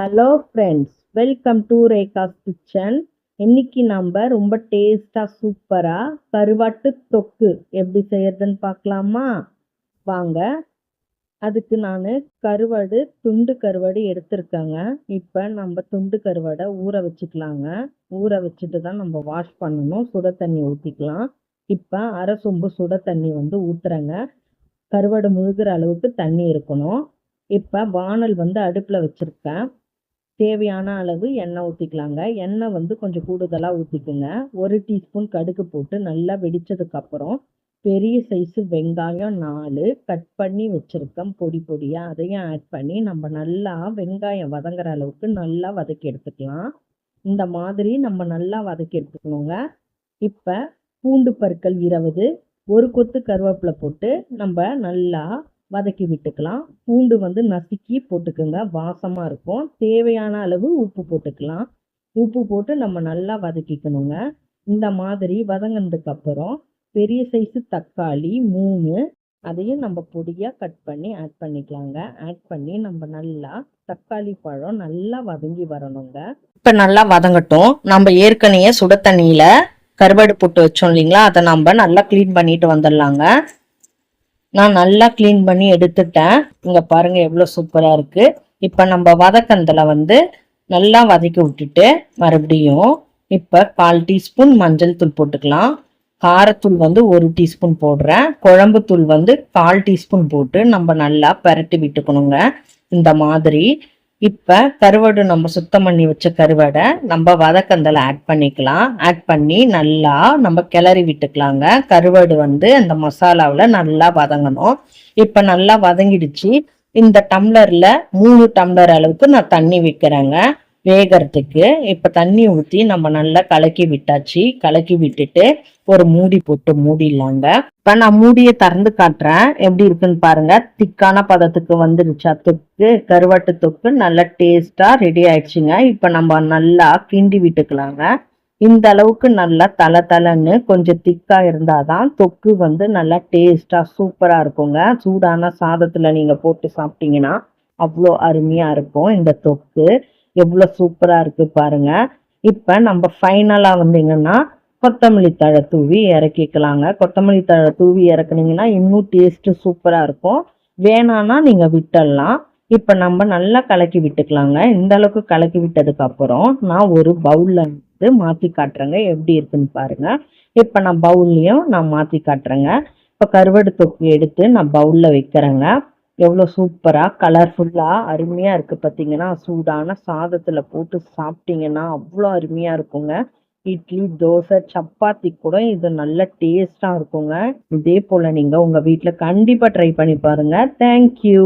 Hello friends, welcome to Rekha's kitchen. இன்னைக்கு நம்ம ரொம்ப டேஸ்டாக சூப்பராக கருவாட்டு தொக்கு எப்படி செய்யறதுன்னு பார்க்கலாமா? வாங்க. அதுக்கு நான் துண்டு கருவாடு எடுத்திருக்கேங்க. இப்போ நம்ம துண்டு கருவாடை ஊற வச்சுக்கலாங்க. ஊற வச்சுட்டு தான் நம்ம வாஷ் பண்ணணும். சுட தண்ணி ஊற்றிக்கலாம். இப்போ அரை சொம்பு சுட தண்ணி ஊற்றுறேங்க. கருவாடு முழுகிற அளவுக்கு தண்ணி இருக்கணும். இப்போ வானல் அடுப்பில் வச்சுருக்கேன். தேவையான அளவு எண்ணெய் ஊற்றிக்கலாங்க. எண்ணெய் கொஞ்சம் கூடுதலாக ஊற்றிக்குங்க. 1 டீஸ்பூன் கடுகு போட்டு நல்லா வெடித்ததுக்கப்புறம் பெரிய சைஸு வெங்காயம் 4 கட் பண்ணி வச்சுருக்கேன் பொடி பொடியாக. அதையும் ஆட் பண்ணி நம்ம நல்லா வெங்காயம் வதங்குற அளவுக்கு நல்லா வதக்கி எடுத்துக்கலாம். இந்த மாதிரி நம்ம நல்லா வதக்கி எடுத்துக்கணுங்க. இப்போ பூண்டு பற்கள் 20, ஒரு கொத்து கருவேப்பிலை போட்டு நம்ம நல்லா வதக்கி விட்டுக்கலாம். பூண்டு நசுக்கி போட்டுக்குங்க, வாசமாக இருக்கும். தேவையான அளவு உப்பு போட்டுக்கலாம். உப்பு போட்டு நம்ம நல்லா வதக்கிக்கணுங்க. இந்த மாதிரி வதங்கினதுக்கப்புறம் பெரிய சைஸு தக்காளி 3, அதையும் நம்ம பொடியாக கட் பண்ணி ஆட் பண்ணிக்கலாங்க. ஆட் பண்ணி நம்ம நல்லா தக்காளி பழம் நல்லா வதங்கி வரணுங்க. இப்போ நல்லா வதங்கட்டும். நம்ம ஏற்கனவே சுட தண்ணியில் கருவாடு போட்டு வச்சோம் இல்லைங்களா, அதை நம்ம நல்லா க்ளீன் பண்ணிட்டு வந்துடலாங்க. நான் நல்லா க்ளீன் பண்ணி எடுத்துட்டேன். இங்கே பாருங்கள் எவ்வளோ சூப்பராக இருக்குது. இப்போ நம்ம வதக்கந்தில் நல்லா வதக்கி விட்டுட்டு மறுபடியும் இப்போ 1/4 டீஸ்பூன் மஞ்சள் தூள் போட்டுக்கலாம். காரத்தூள் 1 டீஸ்பூன் போடுறேன். குழம்பு தூள் 1/4 டீஸ்பூன் போட்டு நம்ம நல்லா பரட்டி விட்டுக்கணுங்க. இந்த மாதிரி இப்போ கருவாடு நம்ம சுத்தம் பண்ணி வச்ச கருவாடை நம்ம வதக்கந்தில் ஆட் பண்ணிக்கலாம். ஆட் பண்ணி நல்லா நம்ம கிளறி விட்டுக்கலாங்க. கருவாடு அந்த மசாலாவில் நல்லா வதங்கணும். இப்போ நல்லா வதங்கிடுச்சு. இந்த டம்ளரில் 3 டம்ளர் அளவுக்கு நான் தண்ணி வைக்கிறேங்க வேகிறதுக்கு. இப்போ தண்ணி ஊற்றி நம்ம நல்லா கலக்கி விட்டாச்சு. கலக்கி விட்டுட்டு ஒரு மூடி போட்டு மூடிடலாங்க. இப்போ நான் மூடியை திறந்து காட்டுறேன், எப்படி இருக்குன்னு பாருங்க. திக்கான பதத்துக்கு வந்துடுச்சா தொக்கு. கருவாட்டு தொக்கு நல்லா டேஸ்டா ரெடி ஆயிடுச்சுங்க. இப்போ நம்ம நல்லா கிண்டி விட்டுக்கலாங்க. இந்த அளவுக்கு நல்லா தலன்னு கொஞ்சம் திக்கா இருந்தாதான் தொக்கு நல்லா டேஸ்டா சூப்பரா இருக்குங்க. சூடான சாதத்துல நீங்க போட்டு சாப்பிட்டீங்கன்னா அவ்வளோ அருமையா இருக்கும். இந்த தொக்கு எவ்வளோ சூப்பரா இருக்கு பாருங்க. இப்ப நம்ம ஃபைனலா கொத்தமல்லி தழை தூவி இறக்கிக்கலாங்க. கொத்தமல்லி தழை தூவி இறக்குனீங்கன்னா இன்னும் டேஸ்ட் சூப்பரா இருக்கும். வேணான்னா நீங்க விட்டுடலாம். இப்ப நம்ம நல்லா கலக்கி விட்டுக்கலாங்க. இந்த அளவுக்கு கலக்கி விட்டதுக்கு அப்புறம் நான் ஒரு பவுல்ல மாத்தி காட்டுறேங்க, எப்படி இருக்குன்னு பாருங்க. இப்ப நான் பவுல்லையும் நான் மாத்தி காட்டுறேங்க. இப்ப கருவாடு தொக்கு எடுத்து நான் பவுல்ல வைக்கிறேங்க. எவ்வளோ சூப்பராக கலர்ஃபுல்லாக அருமையாக இருக்குது பார்த்தீங்கன்னா. சூடான சாதத்தில் போட்டு சாப்பிட்டீங்கன்னா அவ்வளோ அருமையாக இருக்குங்க. இட்லி, தோசை, சப்பாத்தி கூட இது நல்ல டேஸ்ட்டாக இருக்குங்க. இதே போல் நீங்கள் உங்கள் வீட்டில் கண்டிப்பாக ட்ரை பண்ணி பாருங்கள். தேங்க்யூ.